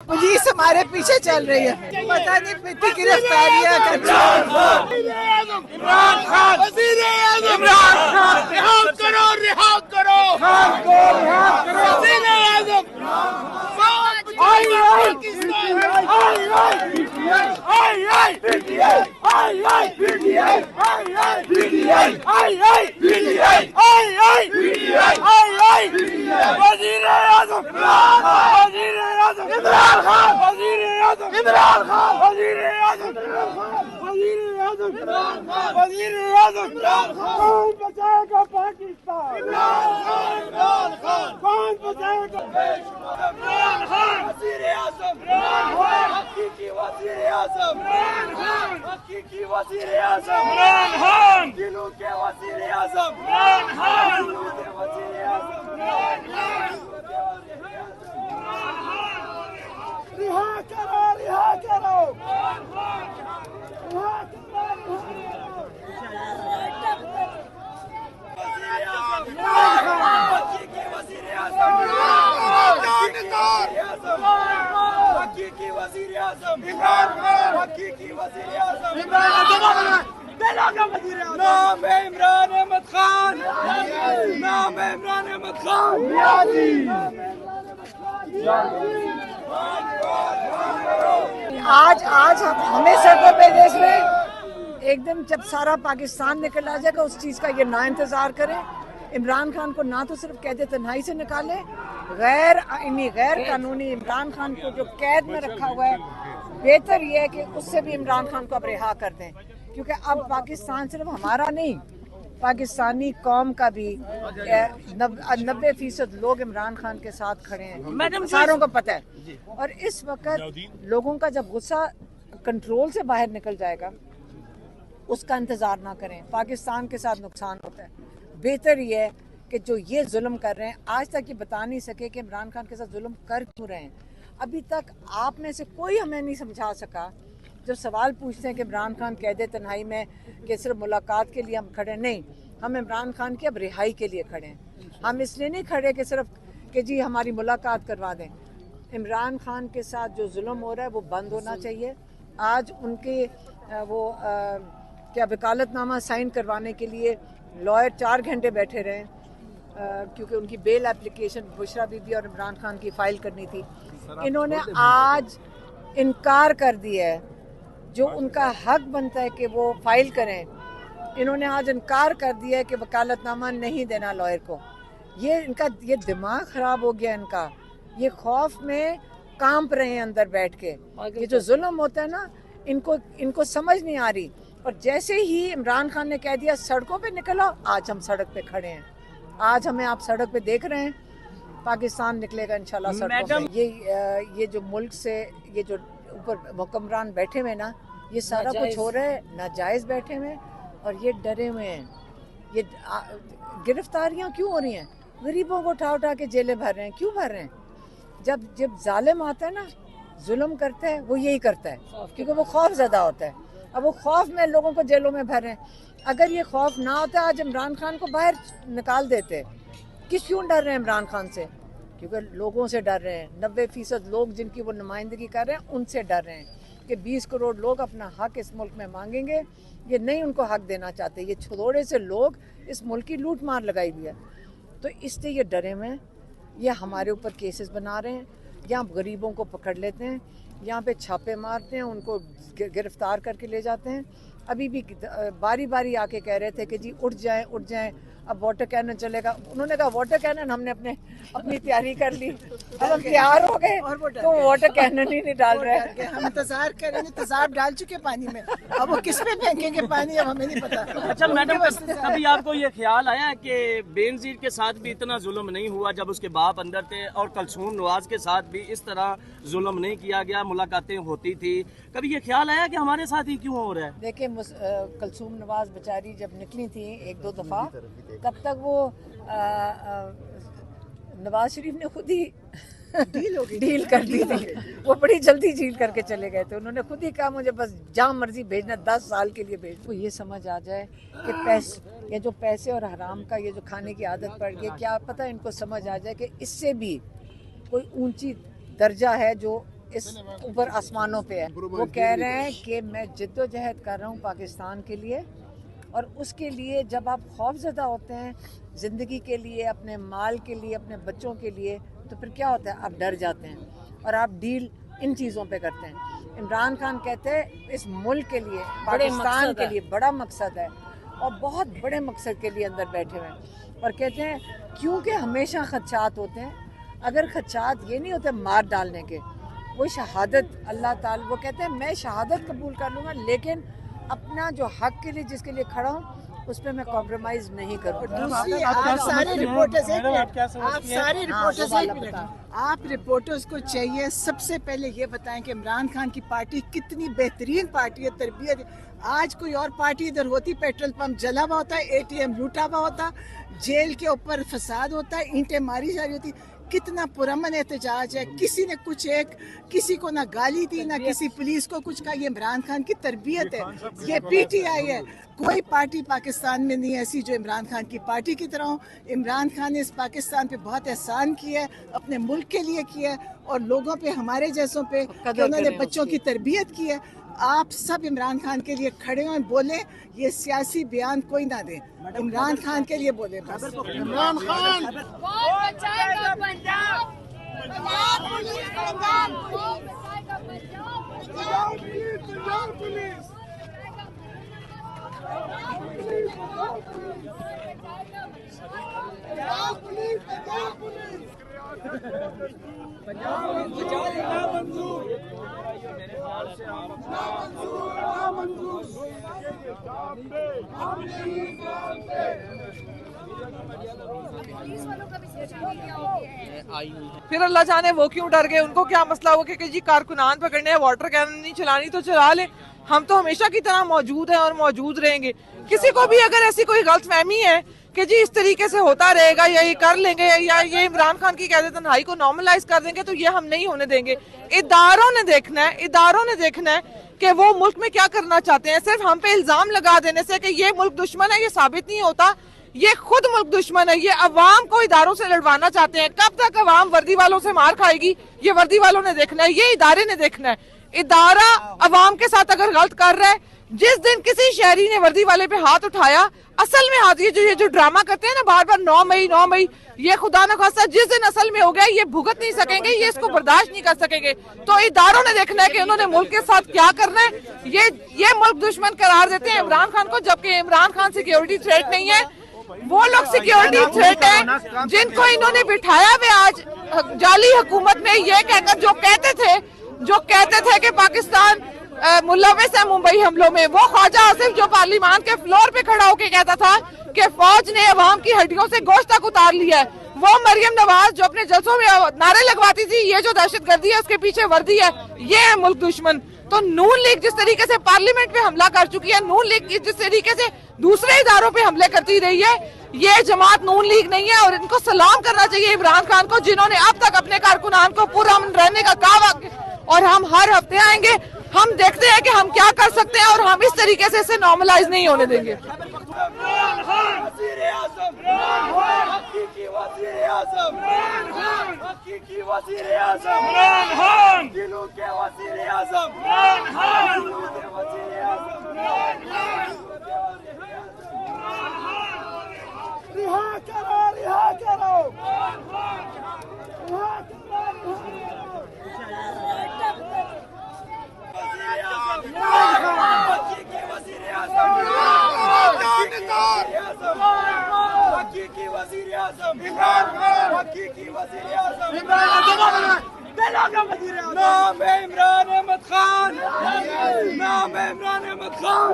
Police हमारे पीछे चल रही है, पता नहीं कितनी गिरफ्तारियां कर इमरान खान इमरान खान रिहा करो खान को रिहा करो वज़ीर-ए-आज़म कौन बचाएगा पाकिस्तान? कौन बचाएगा? वज़ीर-ए-आज़म हकीकी वज़ीर-ए-आज़म हकीकी वज़ीर-ए-आज़म दिलों के वज़ीर-ए-आज़म दिलों के वज़ीर-ए-आज़म रिहा करो रिहा करो हकीकी वज़ीर-ए-आज़म हकीकी वज़ीर-ए-आज़म नाम है इमरान अहमद खान नाम है इमरान अहमद खान आज हमें सड़कों पे देख रहे हैं। एक दिन जब सारा पाकिस्तान निकल आ जाएगा उस चीज़ का ये ना इंतज़ार करें। इमरान खान को ना तो सिर्फ कैद तन्हाई से निकाले, गैर कानूनी इमरान खान को जो कैद में रखा हुआ है, बेहतर ये है कि उससे भी इमरान खान को अब रिहा कर दें, क्योंकि अब पाकिस्तान सिर्फ हमारा नहीं, पाकिस्तानी कौम का भी 90% लोग इमरान खान के साथ खड़े हैं, सारों को पता है। और इस वक्त लोगों का जब गुस्सा कंट्रोल से बाहर निकल जाएगा उसका इंतज़ार ना करें, पाकिस्तान के साथ नुकसान होता है। बेहतर ये है कि जो ये जुल्म कर रहे हैं, आज तक ये बता नहीं सके कि इमरान खान के साथ जुल्म कर क्यों रहे हैं। अभी तक आप में से कोई हमें नहीं समझा सका। जो सवाल पूछते हैं कि इमरान खान कैद तन्हाई में कि सिर्फ मुलाकात के लिए हम खड़े, नहीं, हम इमरान खान की अब रिहाई के लिए खड़े हैं। हम इसलिए नहीं खड़े कि सिर्फ कि जी हमारी मुलाकात करवा दें। इमरान खान के साथ जो जुल्म हो रहा है वो बंद होना चाहिए। आज उनके क्या वकालतनामा साइन करवाने के लिए लॉयर 4 घंटे बैठे रहे, क्योंकि उनकी बेल एप्लीकेशन बुशरा बीबी और इमरान खान की फ़ाइल करनी थी। इन्होंने आज इनकार कर दिया है, जो उनका हक बनता है कि वो फाइल करें, इन्होंने आज इनकार कर दिया है कि वकालतनामा नहीं देना लॉयर को। ये दिमाग ख़राब हो गया इनका, ये खौफ में कांप रहे हैं अंदर बैठ के। ये जो जुल्म होता है ना, इनको समझ नहीं आ रही। और जैसे ही इमरान खान ने कह दिया सड़कों पे निकलो, आज हम सड़क पे खड़े हैं। आज हमें आप सड़क पे देख रहे हैं, पाकिस्तान निकलेगा इंशाल्लाह सड़कों पे। ये जो मुल्क से ये जो ऊपर हुक्मरान बैठे हुए ना, ये सारा कुछ हो रहा है नाजायज़ बैठे हुए हैं और ये डरे हुए हैं। ये गिरफ्तारियां क्यों हो रही हैं? गरीबों को उठा के जेलें भर रहे हैं। क्यों भर रहे हैं? जब जालिम आता है ना, जुल्म करता है, वो यही करता है, क्योंकि वो खौफ ज़्यादा होता है। अब वो खौफ में लोगों को जेलों में भर रहे हैं। अगर ये खौफ ना होता, आज इमरान खान को बाहर निकाल देते। क्यों डर रहे हैं इमरान खान से? क्योंकि लोगों से डर रहे हैं। 90% लोग जिनकी वो नुमाइंदगी कर रहे हैं उनसे डर रहे हैं कि 20 करोड़ लोग अपना हक इस मुल्क में मांगेंगे। ये नहीं उनको हक देना चाहते। ये थोड़े से लोग इस मुल्क की लूट मार लगाई हुई है, तो इससे ये डरे हुए हैं। ये हमारे ऊपर केसेस बना रहे हैं, यहाँ गरीबों को पकड़ लेते हैं, यहाँ पे छापे मारते हैं, उनको गिरफ्तार करके ले जाते हैं। अभी भी बारी बारी आके कह रहे थे कि जी उठ जाएं, अब वाटर कैनन चलेगा। उन्होंने कहा वाटर कैनन हमने अपनी तैयारी कर ली, अब हम तैयार हो गए तो वाटर कैनन ही नहीं डाल रहे हैं। हम इंतजार करेंगे, तेजाब डाल चुके पानी में, अब वो किस पे फेंकेंगे पानी, अब हमें नहीं पता। अच्छा मैडम, कभी आपको ये ख्याल आया कि बेनज़ीर के साथ भी इतना जुल्म नहीं हुआ जब उसके बाप अंदर थे, और कलसूम नवाज के साथ भी इस तरह जुल्म नहीं किया गया, मुलाकातें होती थी? कभी ये ख्याल आया कि हमारे साथ ही क्यों हो रहा है? देखिए, कलसूम नवाज बेचारी जब निकली थी 1-2 दफ़ा, तब तक वो नवाज शरीफ ने खुद ही डील कर दी थी। वो बड़ी जल्दी डील करके चले गए थे। उन्होंने खुद ही कहा मुझे बस जहाँ मर्जी भेजना, 10 साल के लिए भेज। तो ये समझ आ जाए कि ये जो पैसे और हराम का ये जो खाने की आदत पड़ गई, क्या पता इनको समझ आ जाए कि इससे भी कोई ऊंची दर्जा है जो इस ऊपर आसमानों पे है। वो कह रहे हैं कि मैं जिद्दोजहद कर रहा हूँ पाकिस्तान के लिए, और उसके लिए जब आप खौफज़दा होते हैं ज़िंदगी के लिए, अपने माल के लिए, अपने बच्चों के लिए, तो फिर क्या होता है, आप डर जाते हैं और आप डील इन चीज़ों पे करते हैं। इमरान खान कहते हैं इस मुल्क के लिए, पाकिस्तान के लिए बड़ा मकसद है और बहुत बड़े मकसद के लिए अंदर बैठे हुए हैं, और कहते हैं क्योंकि हमेशा खदशात होते हैं, अगर खदशात ये नहीं होते मार डालने के, वो शहादत अल्लाह ताला, वो कहते हैं मैं शहादत कबूल कर लूँगा, लेकिन अपना जो हक के लिए जिसके लिए खड़ा हूँ उस पर मैं कॉम्प्रोमाइज़ नहीं करूँगा। दूसरी, आप सारे रिपोर्टर्स आप रिपोर्टर्स को चाहिए सबसे पहले ये बताएं कि इमरान खान की पार्टी कितनी बेहतरीन पार्टी है, तरबियत। आज कोई और पार्टी इधर होती, पेट्रोल पंप जला हुआ होता, ATM लूटा हुआ होता, जेल के ऊपर फसाद होता, ईंटें मारी जा रही होती। कितना पुरअमन एहतजाज है, किसी ने किसी को ना गाली दी, ना किसी पुलिस को कुछ कहा। ये इमरान खान की तरबियत है, ये PTI है। कोई पार्टी पाकिस्तान में नहीं ऐसी जो इमरान खान की पार्टी की तरह हो। इमरान खान ने इस पाकिस्तान पे बहुत एहसान किया है, अपने मुल्क के लिए किया है, और लोगों पे, हमारे जैसों पे, कि उन्होंने बच्चों की तरबियत की है। आप सब इमरान खान के लिए खड़े हों, बोले, ये सियासी बयान कोई ना दे, इमरान खान के लिए बोले बस। इमरान खान कौन बचाएगा पंजाब? पंजाब पुलिस, पंजाब कौन बचाएगा पंजाब? पंजाब पुलिस फिर अल्लाह जाने वो क्यों डर गए, उनको क्या मसला हुआ कि जी कारकुनान पकड़ने हैं, वाटर कैनन नहीं चलानी तो चला ले। हम तो हमेशा की तरह मौजूद हैं और मौजूद रहेंगे। किसी को भी अगर ऐसी कोई गलतफहमी है कि जी इस तरीके से होता रहेगा या ये कर लेंगे या ये इमरान खान की क़यादत तन्हाई को नॉर्मलाइज कर देंगे, तो ये हम नहीं होने देंगे। इदारों ने देखना है कि वो मुल्क में क्या करना चाहते हैं। सिर्फ हम पे इल्जाम लगा देने से कि ये मुल्क दुश्मन है, ये साबित नहीं होता। ये खुद मुल्क दुश्मन है। ये अवाम को इदारों से लड़वाना चाहते हैं। कब तक अवाम वर्दी वालों से मार खाएगी, ये वर्दी वालों ने देखना है, ये इदारे ने देखना है। इदारा अवाम के साथ अगर गलत कर रहा है, जिस दिन किसी शहरी ने वर्दी वाले पे हाथ उठाया, असल में हाथ, ये जो ड्रामा करते हैं ना बार बार 9 मई, ये खुदा न खास्ता जिस दिन असल में हो गया, ये भुगत नहीं सकेंगे, ये इसको बर्दाश्त नहीं कर सकेंगे। तो इदारों ने देखना है कि उन्होंने मुल्क के साथ क्या करना है। ये मुल्क दुश्मन करार देते हैं इमरान खान को, जबकि इमरान खान सिक्योरिटी थ्रेट नहीं है। वो लोग सिक्योरिटी थ्रेट है जिनको इन्होंने बिठाया हुआ आज जाली हुकूमत में, ये कहकर जो कहते थे कि पाकिस्तान मुलविस है मुंबई हमलों में। वो ख्वाजा आसिफ जो पार्लियामान के फ्लोर पे खड़ा होकर कहता था कि फौज ने अवाम की हड्डियों से गोश्त तक उतार लिया है। वो मरियम नवाज जो अपने जलसों में नारे लगवाती थी, ये जो दहशतगर्दी है उसके पीछे वर्दी है, ये है मुल्क दुश्मन। तो नून लीग जिस तरीके से पार्लियामेंट पे हमला कर चुकी है, नून लीग जिस तरीके से दूसरे इदारों पे हमले करती रही है, ये जमात नून लीग नहीं है। और इनको सलाम करना चाहिए इमरान खान को, जिन्होंने अब तक अपने कारकुनान को पुरअमन रहने का कहा। और हम हर हफ्ते आएंगे, हम देखते हैं कि हम क्या कर सकते हैं, और हम इस तरीके से इसे नॉर्मलाइज नहीं होने देंगे। नाम है इमरान अहमद खान, नाम है इमरान अहमद खान।